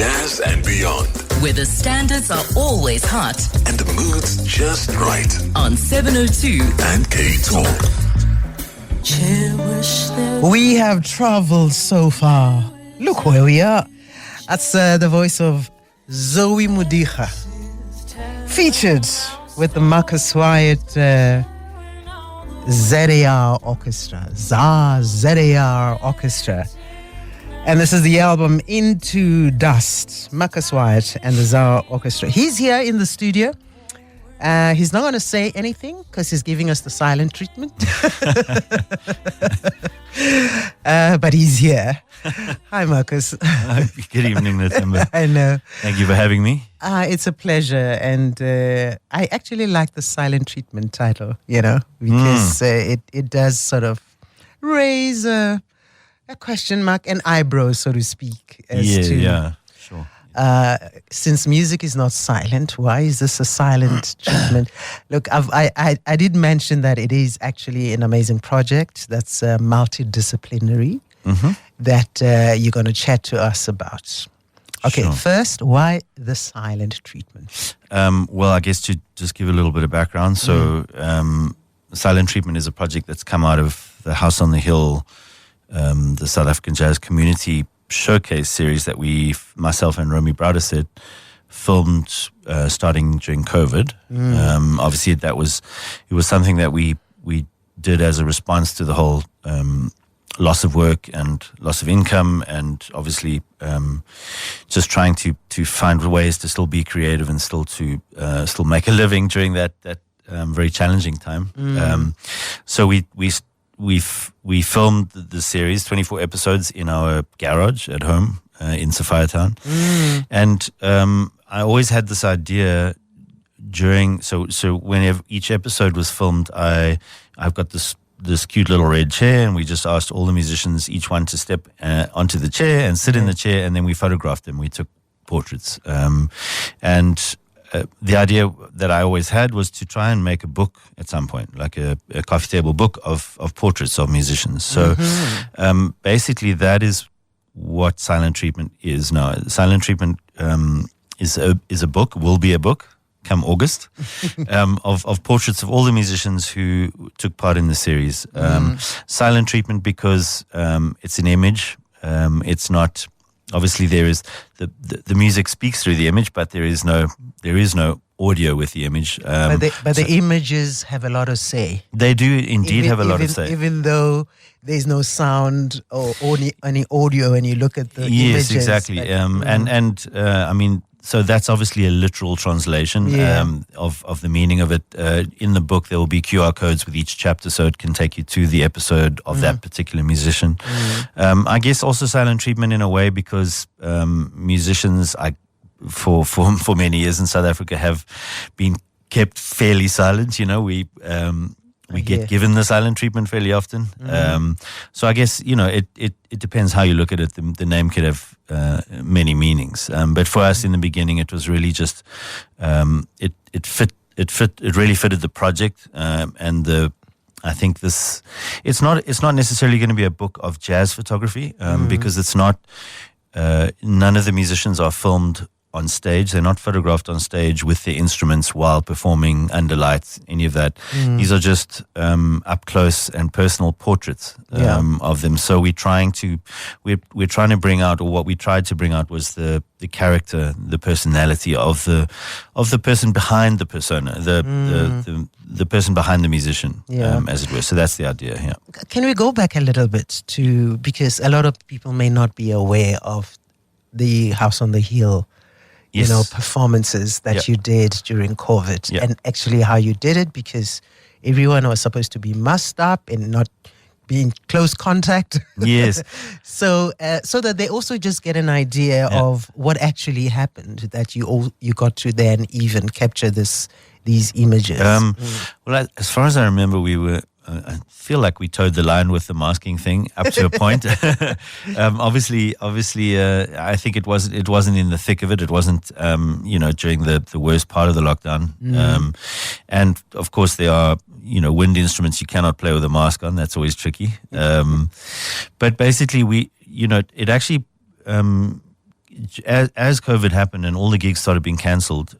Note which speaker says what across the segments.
Speaker 1: jazz and beyond.
Speaker 2: Where the standards are always hot
Speaker 1: and the mood's just right.
Speaker 2: On 702
Speaker 1: and CapeTalk.
Speaker 3: We have traveled so far. Look where we are. That's the voice of Zoe Mudicha, featured with the Marcus Wyatt ZAR Orchestra, ZAR Orchestra. And this is the album Into Dust, Marcus Wyatt and the ZAR Orchestra. He's here in the studio. He's not going to say anything because he's giving us the silent treatment. But he's here. Hi, Marcus.
Speaker 4: Good evening, Nothemba.
Speaker 3: I know.
Speaker 4: Thank you for having me.
Speaker 3: It's a pleasure. And I actually like the silent treatment title, because it does sort of raise a question mark, an eyebrow, so to speak.
Speaker 4: Yeah, sure.
Speaker 3: Since music is not silent, why is this a silent treatment? Look, I did mention that it is actually an amazing project that's multidisciplinary that you're going to chat to us about. Okay,
Speaker 4: Sure.
Speaker 3: First, why the silent treatment?
Speaker 4: Well, I guess to just give a little bit of background. So, Silent Treatment is a project that's come out of the House on the Hill, the South African Jazz Community Showcase series that myself and Romy Brauteseth, filmed starting during COVID. Obviously, it was something that we did as a response to the whole loss of work and loss of income, and obviously just trying to find ways to still be creative and still make a living during that very challenging time. So we filmed the series, 24 episodes, in our garage at home in Sophiatown. And I always had this idea so whenever each episode was filmed, I've got this cute little red chair, and we just asked all the musicians, each one, to step onto the chair and sit in the chair, and then we photographed them. We took portraits. The idea that I always had was to try and make a book at some point, like a coffee table book of portraits of musicians. So basically that is what Silent Treatment is now. Silent Treatment is a book, will be a book come August, of portraits of all the musicians who took part in the series. Silent Treatment because it's an image. It's not... Obviously, there is the music speaks through the image, but there is no audio with the image.
Speaker 3: But the images have a lot of say.
Speaker 4: They do indeed have a lot of say,
Speaker 3: even though there's no sound or any audio when you look at the images.
Speaker 4: Yes, exactly. I mean, so that's obviously a literal translation of the meaning of it. In the book, there will be QR codes with each chapter, so it can take you to the episode of that particular musician. I guess also Silent Treatment in a way because musicians, for many years in South Africa, have been kept fairly silent. We get given the silent treatment fairly often. So I guess, it depends how you look at it. The name could have many meanings. But for us in the beginning, it was really just, it really fitted the project. I think it's not necessarily going to be a book of jazz photography, because it's not, none of the musicians are filmed on stage. They're not photographed on stage with their instruments while performing under lights, any of that. These are just up close and personal portraits of them. So we're trying to bring out, or what we tried to bring out, was the character, the personality of the person behind the persona, the person behind the musician, as it were. So that's the idea. Yeah.
Speaker 3: Can we go back a little bit because a lot of people may not be aware of the House on the Hill performances that you did during COVID, and actually how you did it, because everyone was supposed to be masked up and not be in close contact.
Speaker 4: Yes.
Speaker 3: So that they also just get an idea of what actually happened, that you got to then even capture these images.
Speaker 4: Well, as far as I remember, we were... I feel like we towed the line with the masking thing up to a point. Obviously, I think it wasn't in the thick of it. It wasn't, during the worst part of the lockdown. And of course, there are, wind instruments you cannot play with a mask on. That's always tricky. But basically, it actually as COVID happened and all the gigs started being cancelled,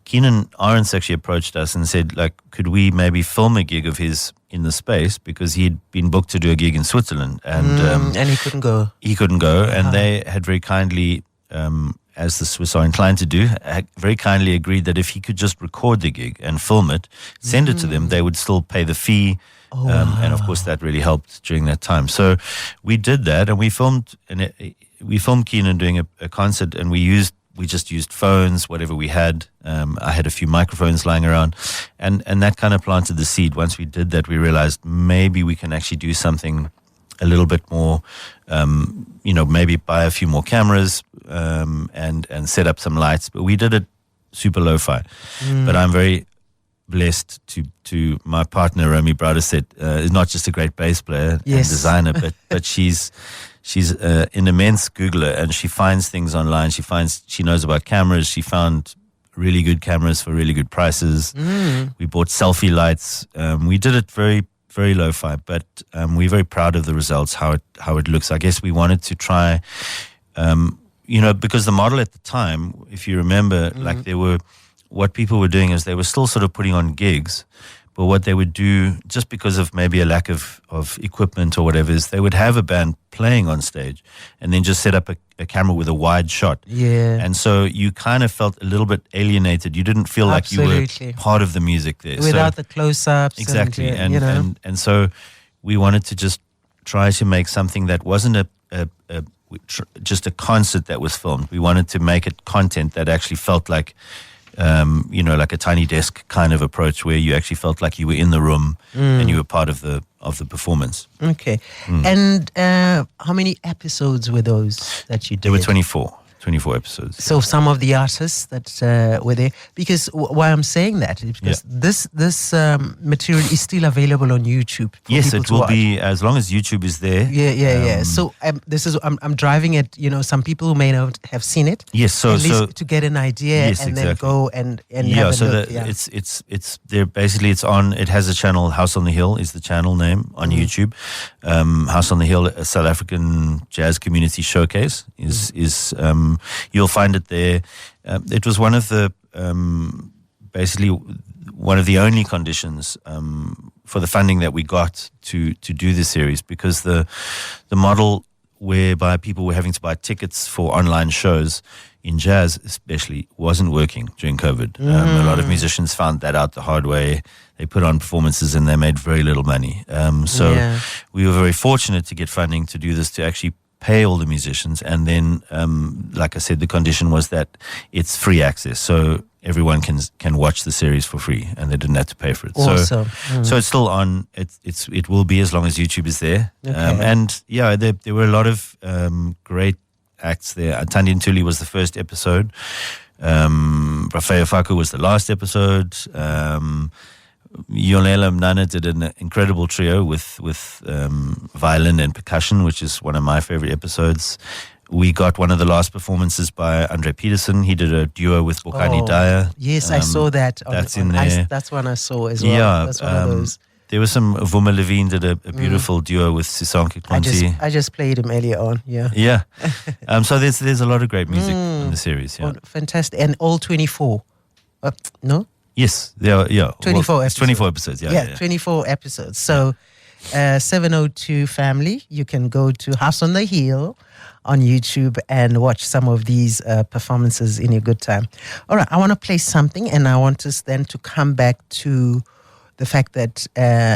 Speaker 4: Keenan Ahrens actually approached us and said, like, could we maybe film a gig of his in the space, because he'd been booked to do a gig in Switzerland and
Speaker 3: he couldn't go.
Speaker 4: He couldn't go, and they had very kindly, as the Swiss are inclined to do, very kindly agreed that if he could just record the gig and film it, send it to them, they would still pay the fee. And of course, that really helped during that time. So we did that, and we filmed Keenan doing a concert, and we just used phones, whatever we had. I had a few microphones lying around, and that kind of planted the seed. Once we did that, we realized maybe we can actually do something a little bit more, maybe buy a few more cameras and set up some lights. But we did it super lo-fi. But I'm very blessed to my partner, Romy Brauteseth, is not just a great bass player and designer, but she's an immense Googler, and she finds things online. She knows about cameras. She found really good cameras for really good prices. We bought selfie lights. We did it very, very lo-fi, but we're very proud of the results, how it looks. I guess we wanted to try, because the model at the time, if you remember, what people were doing is they were still sort of putting on gigs, but what they would do, just because of maybe a lack of equipment or whatever, is they would have a band playing on stage and then just set up a camera with a wide shot.
Speaker 3: Yeah.
Speaker 4: And so you kind of felt a little bit alienated. You didn't feel like you were part of the music there.
Speaker 3: Without the close-ups.
Speaker 4: Exactly. And so we wanted to just try to make something that wasn't just a concert that was filmed. We wanted to make it content that actually felt like, like a tiny desk kind of approach, where you actually felt like you were in the room and you were part of the performance.
Speaker 3: Okay. And how many episodes were those that you did?
Speaker 4: There were 24 episodes.
Speaker 3: So some of the artists that were there, because why I'm saying that is because this material is still available on YouTube.
Speaker 4: Yes, it will be, as long as YouTube is there.
Speaker 3: Yeah. So I'm driving it. Some people who may not have seen it.
Speaker 4: Yes, so
Speaker 3: at least to get an idea then go and have a look.
Speaker 4: It's there. Basically, it's on. It has a channel. House on the Hill is the channel name on YouTube. House on the Hill, a South African jazz community showcase, is you'll find it there. It was one of the basically one of the only conditions for the funding that we got to do this series, because the model whereby people were having to buy tickets for online shows in jazz especially wasn't working during COVID. A lot of musicians found that out the hard way. They put on performances and they made very little money. We were very fortunate to get funding to do this, to actually pay all the musicians, and then like I said, the condition was that it's free access, so everyone can watch the series for free, and they didn't have to pay for it.
Speaker 3: Awesome.
Speaker 4: So it's still on. It will be as long as YouTube is there.
Speaker 3: Okay.
Speaker 4: There were a lot of great acts there. Tandi Ntuli was the first episode. Raffaele Faku was the last episode. Yolela Mnana did an incredible trio with violin and percussion, which is one of my favorite episodes. We got one of the last performances by Andre Peterson. He did a duo with Bokani Daya.
Speaker 3: Yes, I saw that.
Speaker 4: That's in there.
Speaker 3: That's one I saw as well.
Speaker 4: Yeah,
Speaker 3: that's one of those.
Speaker 4: There was some. Vuma Levine did a beautiful duo with Sisonke Kwanti.
Speaker 3: I just played him earlier on. Yeah.
Speaker 4: Yeah. So there's a lot of great music in the series. Yeah.
Speaker 3: Oh, fantastic. And all 24. No.
Speaker 4: Yes, there are,
Speaker 3: 24 episodes.
Speaker 4: 24 episodes, yeah.
Speaker 3: 24 episodes. So, 702 family, you can go to House on the Hill on YouTube and watch some of these performances in your good time. All right, I want to play something, and I want us then to come back to the fact that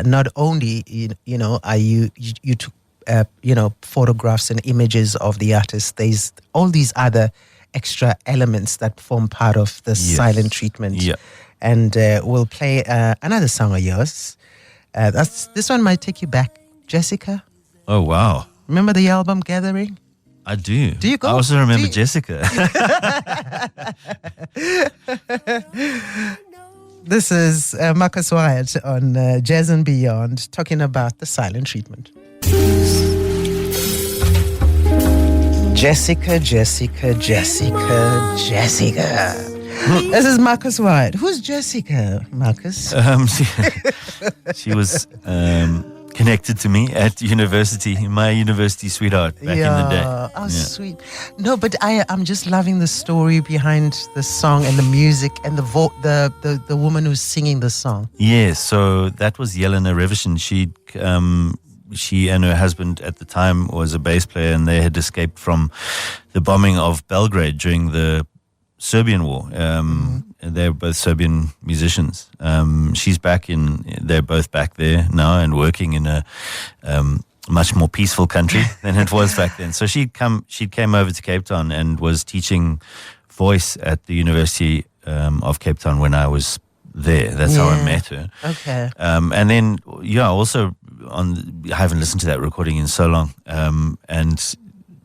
Speaker 3: not only, are you took, photographs and images of the artists, there's all these other extra elements that form part of the silent treatment.
Speaker 4: Yeah.
Speaker 3: And we'll play another song of yours. This one might take you back. Jessica.
Speaker 4: Oh, wow.
Speaker 3: Remember the album Gathering?
Speaker 4: I do.
Speaker 3: Do you go?
Speaker 4: I also remember Jessica.
Speaker 3: This is Marcus Wyatt on Jazz and Beyond, talking about the silent treatment. Jessica. This is Marcus Wyatt. Who's Jessica, Marcus?
Speaker 4: She was connected to me at university, my university sweetheart back in the day.
Speaker 3: Oh, sweet. No, but I'm just loving the story behind the song and the music and the woman who's singing the song.
Speaker 4: Yes, so that was Jelena Revision. She and her husband at the time was a bass player, and they had escaped from the bombing of Belgrade during the Serbian War. They're both Serbian musicians. They're both back there now and working in a much more peaceful country than it was back then. So she came over to Cape Town and was teaching voice at the University of Cape Town when I was there. That's how I met her.
Speaker 3: Okay.
Speaker 4: And then, also I haven't listened to that recording in so long. And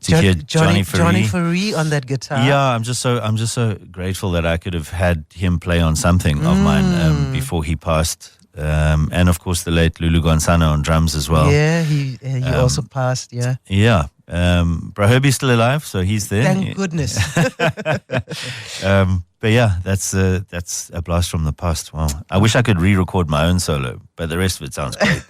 Speaker 4: to hear Johnny
Speaker 3: Faree on that guitar.
Speaker 4: Yeah, I'm just so grateful that I could have had him play on something of mine before he passed. And of course the late Lulu Gonzano on drums as well.
Speaker 3: Yeah, he also passed. Yeah.
Speaker 4: Yeah. Bro Herbie's still alive, so he's there.
Speaker 3: Thank goodness.
Speaker 4: But yeah, that's a blast from the past. Wow. I wish I could re-record my own solo, but the rest of it sounds great.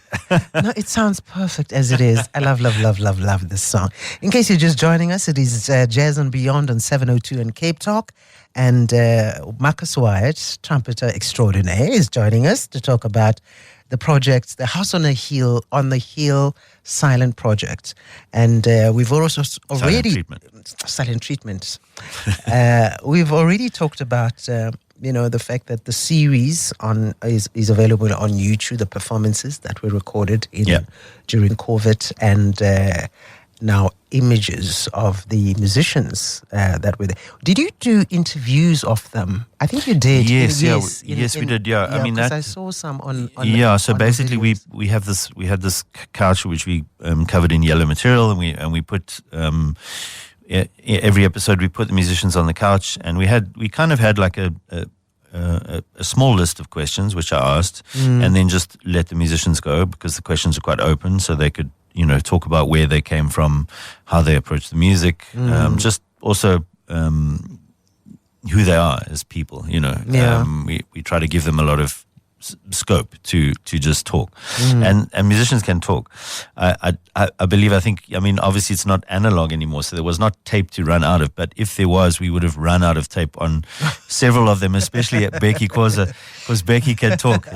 Speaker 3: No, it sounds perfect as it is. I love this song. In case you're just joining us, it is Jazz and Beyond on 702 and CapeTalk. And Marcus Wyatt, trumpeter extraordinaire, is joining us to talk about the project, the House on the Hill Silent Project. And we've also already... Silent treatment. We've already talked about, the fact that the series is available on YouTube, the performances that were recorded during COVID, and now images of the musicians that were there. Did you do interviews of them? I think you did.
Speaker 4: Yes, we did. Yeah, I mean
Speaker 3: that. I saw some on
Speaker 4: so
Speaker 3: on
Speaker 4: basically we had this couch which we covered in yellow material, and we put every episode we put the musicians on the couch, and we kind of had like a small list of questions which I asked, and then just let the musicians go, because the questions are quite open, so they could talk about where they came from, how they approach the music, just also who they are as people. We try to give them a lot of scope to just talk, and musicians can talk. I think obviously it's not analog anymore, so there was not tape to run out of, but if there was, we would have run out of tape on several of them, especially at Becky Khoza, because Becky can talk.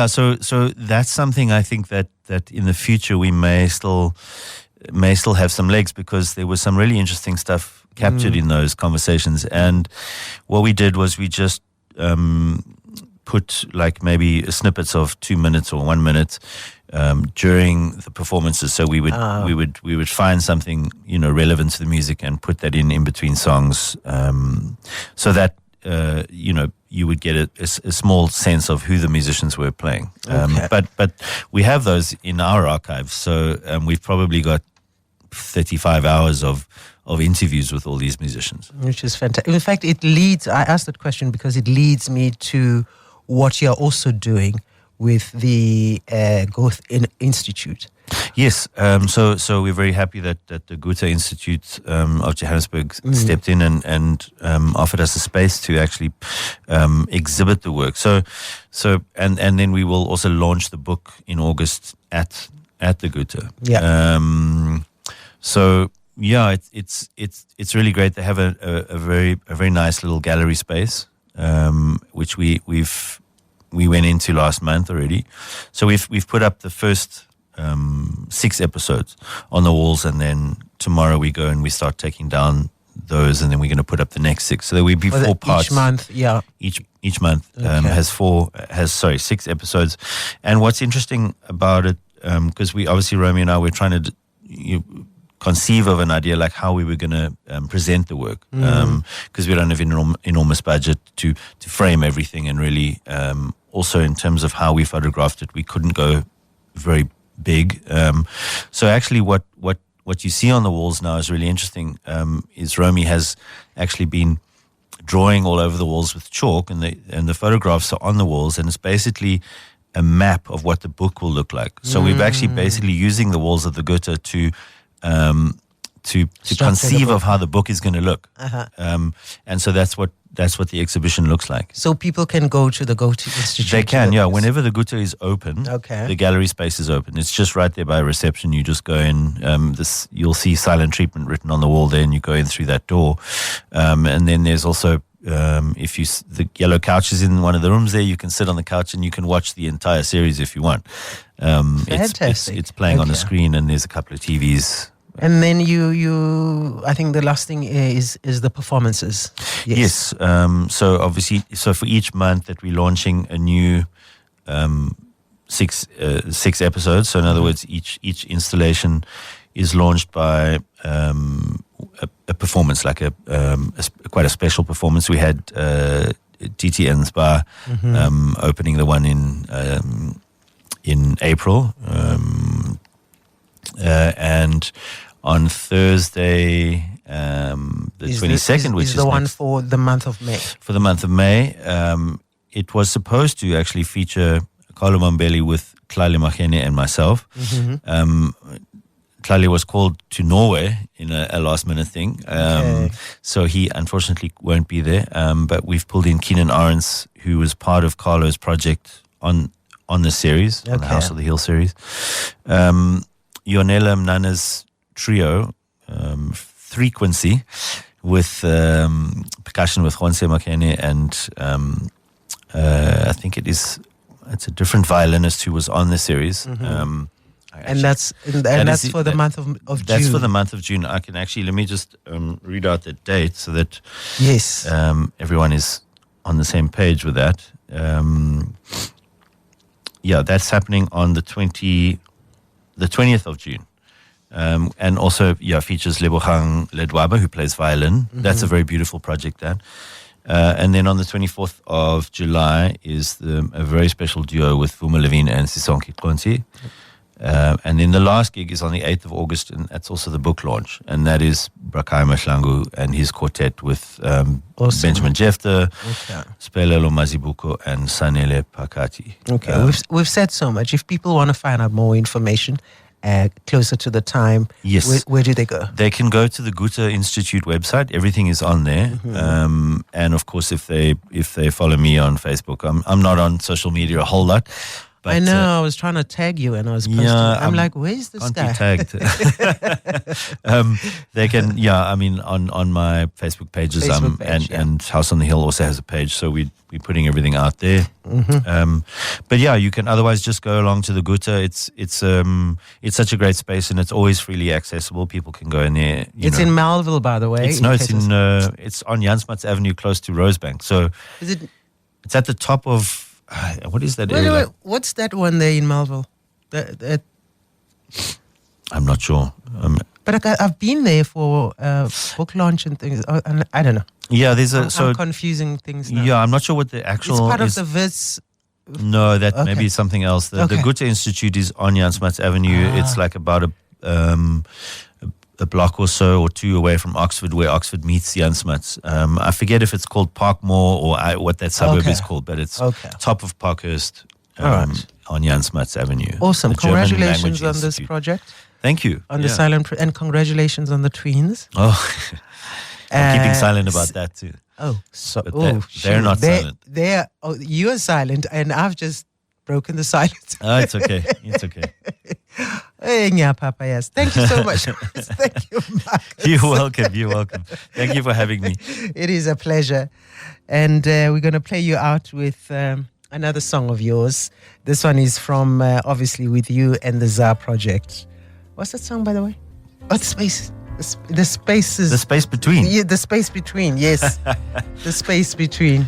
Speaker 4: So that's something I think that in the future we may still have some legs, because there was some really interesting stuff captured in those conversations. And what we did was we just put like maybe snippets of 2 minutes or 1 minute during the performances. So we would find something relevant to the music and put that in between songs, so that you would get a small sense of who the musicians were playing. But we have those in our archives, so we've probably got 35 hours of interviews with all these musicians.
Speaker 3: Which is fantastic. In fact, I asked that question because it leads me to what you're also doing with the Goethe Institute.
Speaker 4: Yes, so we're very happy that the Goethe Institute of Johannesburg stepped in and offered us a space to actually exhibit the work. So and then we will also launch the book in August at the Goethe.
Speaker 3: Yeah.
Speaker 4: It's really great. They have a very nice little gallery space, which we went into last month already. So we've put up the first 6 episodes on the walls, and then tomorrow we go and we start taking down those, and then we're going to put up the next 6. So there will be 4 parts
Speaker 3: each month. Yeah,
Speaker 4: each month has 6 episodes. And what's interesting about it, because we obviously, Romy and I, we're trying to conceive of an idea like how we were going to present the work, because we don't have an enormous budget to frame everything, and really also in terms of how we photographed it, we couldn't go very big. So actually what you see on the walls now is really interesting. Is Romy has actually been drawing all over the walls with chalk, and the photographs are on the walls, and it's basically a map of what the book will look like. So we've actually basically using the walls of the Goethe to conceive of how the book is going to look. And so that's what the exhibition looks like.
Speaker 3: So people can go to the Goethe Institute.
Speaker 4: They can, yeah. Whenever the Goethe is open,
Speaker 3: the
Speaker 4: gallery space is open. It's just right there by reception. You just go in. You'll see silent treatment written on the wall there, and you go in through that door. And then there's also, the yellow couch is in one of the rooms there. You can sit on the couch and you can watch the entire series if you want.
Speaker 3: Fantastic.
Speaker 4: It's playing on a screen, and there's a couple of TVs.
Speaker 3: And then I think the last thing is the performances.
Speaker 4: Yes. So obviously, for each month that we're launching a new 6 episodes. So in other words, each installation is launched by a performance, like quite a special performance. We had TTN's Bar opening the one in April, and on Thursday, the 22nd, which is
Speaker 3: the one for the month of May.
Speaker 4: For the month of May, it was supposed to actually feature Carlo Mambeli with Tlali Machene and myself. Tlali was called to Norway in a last-minute thing, so he unfortunately won't be there. But we've pulled in Keenan Arens, who was part of Carlo's project on the series, on the House of the Hill series. Yonela Mnana's trio, Frequency, with percussion with Juanse Makene, and I think it's a different violinist who was on the series.
Speaker 3: And that's for the month of June.
Speaker 4: That's for the month of June. I can actually, let me just read out the date so that everyone is on the same page with that. That's happening on the 20th of June. And also, features Lebogang Ledwaba, who plays violin. That's a very beautiful project, that. And then on the 24th of July is a very special duo with Vuma Levine and Sisonke Konti. And then the last gig is on the 8th of August, and that's also the book launch. And that is Brakai Mahlangu and his quartet with Benjamin Jefter, Spelelo Mazibuko, and Sanele Pakati.
Speaker 3: Okay, we've said so much. If people want to find out more information closer to the time, where do they go?
Speaker 4: They can go to the Goethe Institute website. Everything is on there. And of course, if they follow me on Facebook, I'm not on social media a whole lot. But,
Speaker 3: I know. I was trying to tag you, and I was posting. I'm like, "Where's this guy?"
Speaker 4: Tagged. They can, on my Facebook pages, and House on the Hill also has a page, so we're putting everything out there. But you can otherwise just go along to the Goethe. It's such a great space, and it's always freely accessible. People can go in there.
Speaker 3: It's in Melville, by the way.
Speaker 4: It's on Jansmats Avenue, close to Rosebank. So it's at the top of. What is that area?
Speaker 3: Wait, what's that one there in Melville?
Speaker 4: I'm not sure.
Speaker 3: But I've been there for book launch and things. I don't know.
Speaker 4: Yeah,
Speaker 3: I'm confusing things now.
Speaker 4: Yeah, I'm not sure what the actual.
Speaker 3: It's part of the Viz.
Speaker 4: No, that maybe is something else. The Goethe Institute is on Jansmats Avenue. It's like about a block or so or two away from Oxford, where Oxford meets Jansmats. I forget if it's called Parkmore or what that suburb is called, but it's top of Parkhurst on Jansmats Avenue.
Speaker 3: Awesome. Congratulations on this project.
Speaker 4: Thank you.
Speaker 3: On the silent, and congratulations on the tweens.
Speaker 4: Oh, I'm keeping silent about that too. They're not silent.
Speaker 3: You're silent, and I've just broken the silence.
Speaker 4: It's okay. It's okay.
Speaker 3: Hey, Papa, yes. Thank you so much. Thank you, Marcus.
Speaker 4: You're welcome. Thank you for having me.
Speaker 3: It is a pleasure. And we're going to play you out with another song of yours. This one is from, obviously, with you and the ZA project. What's that song, by the way? Oh, The Space. The Space is...
Speaker 4: The Space Between.
Speaker 3: Yeah, The Space Between, yes. The Space Between.